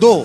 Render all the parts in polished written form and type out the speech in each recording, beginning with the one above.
2,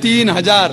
3000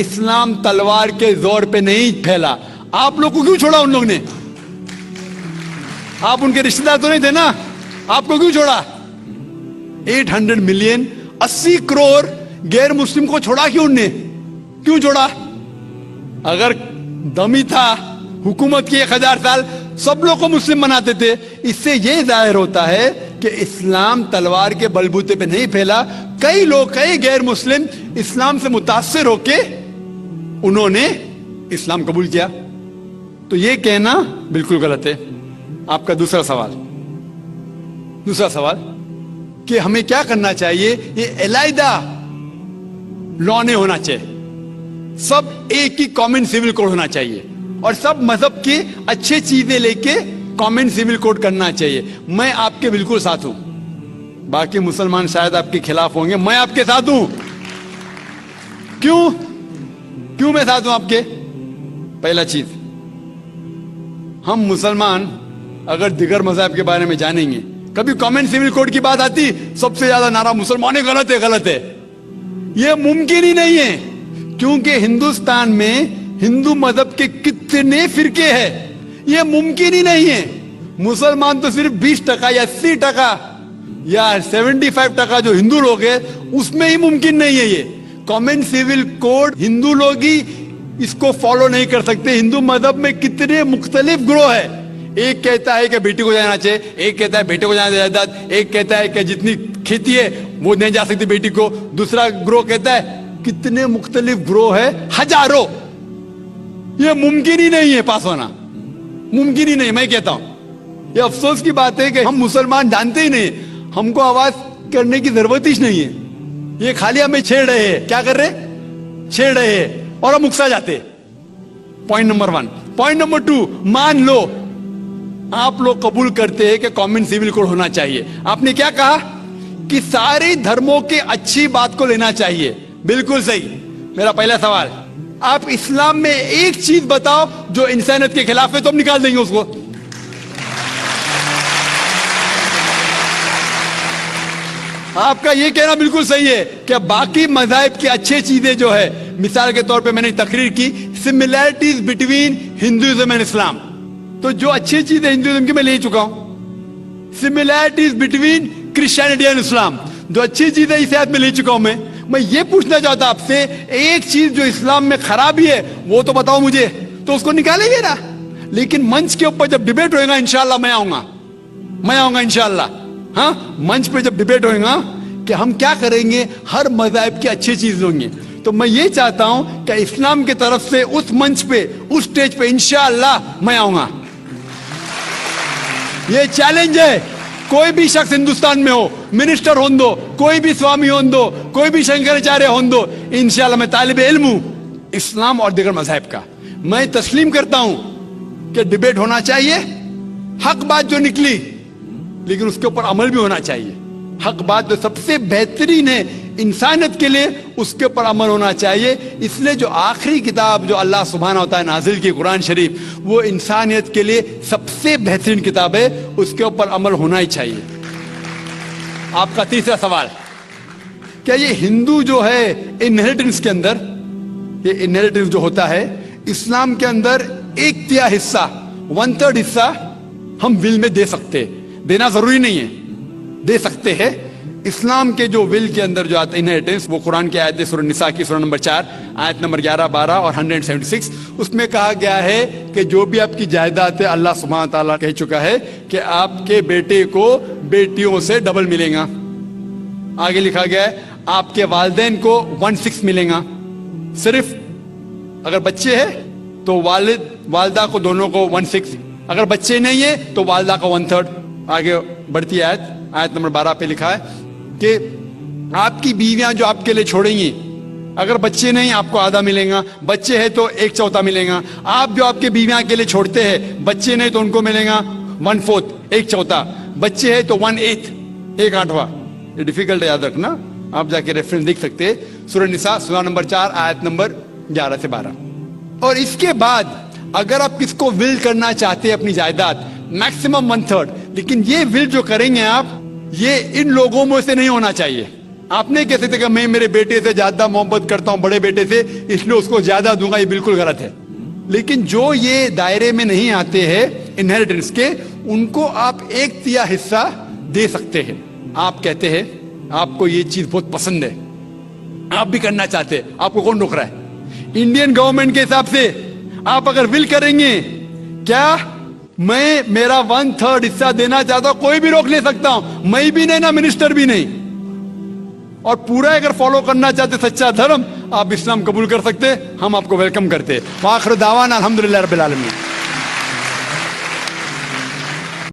اسلام تلوار کے زور پہ نہیں پھیلا. آپ لوگ کو کیوں چھوڑا ان لوگ نے؟ آپ ان کے رشتہ دار تو نہیں تھے نا, آپ کو کیوں چھوڑا؟ 800 ملین 80 کروڑ غیر مسلم کو چھوڑا کیوں ان نے؟ کیوں چھوڑا؟ اگر دمی تھا حکومت کی 1000 سال سب لوگ کو مسلم بناتے تھے. اس سے یہ ظاہر ہوتا ہے کہ اسلام تلوار کے بلبوتے پہ نہیں پھیلا. کئی لوگ, کئی غیر مسلم اسلام سے متاثر ہو کے انہوں نے اسلام قبول کیا. تو یہ کہنا بالکل غلط ہے. آپ کا دوسرا سوال کہ ہمیں کیا کرنا چاہیے. یہ علیحدہ لا نہیں ہونا چاہیے, سب ایک ہی کامن سول کوڈ ہونا چاہیے, اور سب مذہب کی اچھی چیزیں لے کے کامن سول کوڈ کرنا چاہیے. میں آپ کے بالکل ساتھ ہوں. باقی مسلمان شاید آپ کے خلاف ہوں گے, میں آپ کے ساتھ ہوں. کیوں میں ساتھ ہوں آپ کے؟ پہلا چیز, ہم مسلمان اگر دیگر مذہب کے بارے میں جانیں گے, کبھی کامن سول کوڈ کی بات آتی سب سے زیادہ نعرہ مسلمان غلط ہے. یہ ممکن ہی نہیں ہے, کیونکہ ہندوستان میں ہندو مذہب کے کتنے فرقے ہیں. یہ ممکن ہی نہیں ہے. مسلمان تو صرف 20% یا 80% یا 75% جو ہندو لوگ ہیں, اس میں ہی ممکن نہیں ہے. یہ کامن سول کوڈ ہندو لوگ ہی اس کو فالو نہیں کر سکتے. ہندو مذہب میں کتنے مختلف گروہ ہیں. ایک کہتا ہے کہ بیٹی کو جانا چاہیے, ایک کہتا ہے بیٹے کو جانا جائیداد, ایک کہتا ہے کہ جتنی کھیتی ہے وہ نہیں جا سکتی بیٹی کو, دوسرا گروہ کہتا ہے. کتنے مختلف گروہ ہے, ہزاروں. یہ ممکن ہی نہیں ہے پاس ہونا, ممکن ہی نہیں. میں کہتا ہوں یہ افسوس کی بات ہے کہ ہم مسلمان جانتے ہی نہیں, ہم کو آواز کرنے کی ضرورت ہی نہیں ہے. یہ خالی ہمیں چھیڑ رہے ہیں. کیا کر رہے؟ چھیڑ رہے ہیں اور ہم اکسا جاتے. Point number 1. پوائنٹ نمبر 2, مان لو آپ لوگ قبول کرتے ہیں کہ کامن سول کوڈ ہونا چاہیے. آپ نے کیا کہا کہ سارے دھرموں کے اچھی بات کو لینا چاہیے. بالکل صحیح. میرا پہلا سوال, آپ اسلام میں ایک چیز بتاؤ جو انسانیت کے خلاف ہے, تو ہم نکال دیں گے اس کو. آپ کا یہ کہنا بالکل صحیح ہے کہ باقی مذاہب کی اچھی چیزیں جو ہے, مثال کے طور پہ میں نے تقریر کی سملیرٹیز بٹوین ہندوازم اینڈ اسلام, تو جو اچھی چیزیں ہندوازم کی میں لے چکا ہوں. سملیرٹیز بٹوین کرسچینٹی اینڈ اسلام, جو اچھی چیزیں اس آیت میں لے چکا ہوں. میں یہ پوچھنا چاہتا آپ سے, ایک چیز جو اسلام میں خرابی ہے وہ تو بتاؤ مجھے, تو اس کو نکالیں گے نا. لیکن منچ کے اوپر جب ڈیبیٹ ہوئے گا انشاءاللہ میں آؤں گا انشاءاللہ. ہاں, منچ پہ جب ڈیبیٹ ہوئے گا کہ ہم کیا کریں گے, ہر مذہب کی اچھی چیز ہوں گے, تو میں یہ چاہتا ہوں کہ اسلام کی طرف سے اس منچ پہ, اس سٹیج پہ انشاءاللہ میں آؤں گا. یہ چیلنج ہے. کوئی بھی شخص ہندوستان میں ہو, منسٹر ہون دو, کوئی بھی سوامی ہون دو, کوئی بھی شنکراچاریہ ہون دو, انشاءاللہ میں طالب علم ہوں اسلام اور دیگر مذاہب کا. میں تسلیم کرتا ہوں کہ ڈیبیٹ ہونا چاہیے, حق بات جو نکلی, لیکن اس کے اوپر عمل بھی ہونا چاہیے. حق بات جو سب سے بہترین ہے انسانیت کے لیے, اس کے اوپر عمل ہونا چاہیے. اس لیے جو آخری کتاب جو اللہ سبحانہ وتعالی نازل کی, قرآن شریف, وہ انسانیت کے لیے سب سے بہترین کتاب ہے, اس کے اوپر عمل ہونا ہی چاہیے. آپ کا تیسرا سوال, کیا یہ ہندو جو ہے انہیریٹنس کے اندر, یہ انہیریٹنس جو ہوتا ہے اسلام کے اندر 1/3 حصہ, 1/3 حصہ ہم ول میں دے سکتے, دینا ضروری نہیں ہے, دے سکتے ہیں. اسلام کے جو ول کے اندر جو آتا ہے انہیریٹنس, وہ قرآن کی آیت سورہ نساء کی سورہ نمبر 4 آیت نمبر 11, 12 اور 176, اس میں کہا گیا ہے کہ جو بھی آپ کی جائیداد ہے, اللہ سبحانہ تعالیٰ کہہ چکا ہے کہ آپ کے بیٹے کو بیٹیوں سے ڈبل ملے گا. آگے لکھا گیا ہے آپ کے والدین کو 1/6 ملے گا. صرف اگر بچے ہیں تو والد والدہ کو دونوں کو 1/6, اگر بچے نہیں ہیں تو والدہ کو 1/3. آگے بڑھتی آیت نمبر 12 پہ لکھا ہے کہ آپ کی بیویاں جو آپ کے لیے چھوڑیں گی, اگر بچے نہیں آپ کو آدھا ملے گا, بچے ہیں تو 1/4 ملے گا. آپ جو آپ کے بیویاں کے لیے چھوڑتے ہیں, بچے نہیں تو ان کو ملے گا 1/4, 1/4, بچے ہیں تو 1/8, 1/8. یہ ڈیفیکلٹ ہے, یاد رکھنا, آپ جا کے ریفرنس دیکھ سکتے ہیں, سورہ نساء سورہ نمبر 4 آیت نمبر 11 سے 12. اور اس کے بعد اگر آپ کس کو ول کرنا چاہتے ہیں اپنی جائیداد, میکسیمم 1/3, لیکن یہ ول جو کریں گے آپ, یہ ان لوگوں میں سے نہیں ہونا چاہیے. آپ نہیں کہہ سکتے کہ میں میرے بیٹے سے زیادہ محبت کرتا ہوں بڑے بیٹے سے اس لیے اس کو زیادہ دوں گا, یہ بالکل غلط ہے. لیکن جو یہ دائرے میں نہیں آتے ہیں انہیریٹنس کے, ان کو آپ 1/3 حصہ دے سکتے ہیں. آپ کہتے ہیں آپ کو یہ چیز بہت پسند ہے, آپ بھی کرنا چاہتے ہیں, آپ کو کون روک رہا ہے؟ انڈین گورنمنٹ کے حساب سے آپ اگر ول کریں گے, کیا میں میرا 1/3 حصہ دینا چاہتا ہوں, کوئی بھی روک نہیں سکتا ہوں, میں بھی نہیں نا منسٹر بھی نہیں. اور پورا اگر فالو کرنا چاہتے سچا دھرم, آپ اسلام قبول کر سکتے, ہم آپ کو ویلکم کرتے. وآخر دعوانا الحمدللہ رب العالمین.